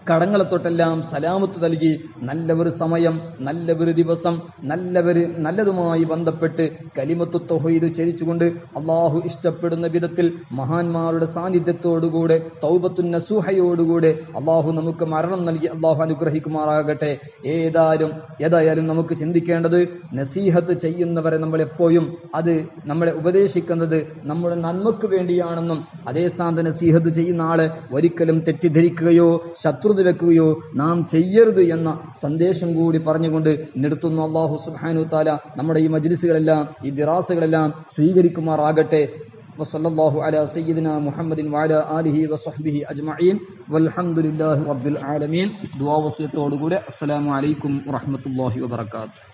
കടങ്ങളെ തൊട്ടെല്ലാം സലാമത്ത് നൽകി നല്ല ഒരു സമയം, നല്ല ഒരു ദിവസം, നല്ലതുമായി ബന്ധപ്പെട്ട് കലിമത്തു തൗഹീദ് ചരിച്ചുകൊണ്ട് അള്ളാഹു ഇഷ്ടപ്പെടുന്ന വിധത്തിൽ മഹാന്മാരുടെ സാന്നിധ്യത്തോടുകൂടെ തൗബത്തുൻ നസൂഹയോടുകൂടെ അള്ളാഹു നമുക്ക് മരണം നൽകി അള്ളാഹു അനുഗ്രഹിക്കുമാറാകട്ടെ. ഏതായാലും നമുക്ക് ചിന്തിക്കേണ്ടത്, നസീഹത്ത് ചെയ്യുന്നവരെ നമ്മൾ എപ്പോഴും അത് നമ്മളെ ഉപദേശിക്കുന്നത് നമ്മുടെ നന്മക്ക് വേണ്ടിയാണെന്നും അതേ സ്ഥാനത്ത് നസീഹത്ത് ചെയ്യുന്ന ആളെ ഒരിക്കലും തെറ്റിദ്ധരിക്കുകയോ ശത്രുത വെക്കുകയോ നാം ചെയ്യരുത് എന്ന സന്ദേശം കൂടി പറഞ്ഞുകൊണ്ട് നിർത്തുന്നു. അല്ലാഹു സുബ്ഹാനഹു തആല നമ്മുടെ ഈ മജ്ലിസുകളെല്ലാം ഈ ദിറാസകളെല്ലാം സ്വീകരിക്കുമാറാകട്ടെ. വസല്ലല്ലാഹു അലാ സയ്യിദിനാ മുഹമ്മദിൻ വഅലാ ആലിഹി വസഹ്ബിഹി അജ്മഈൻ വൽഹംദുലില്ലാഹി റബ്ബിൽ ആലമീൻ. ദുആ വസിയത്തോടുകൂടെ അസ്സലാമു അലൈക്കും വറഹ്മത്തുള്ളാഹി വബറകാതുഹു.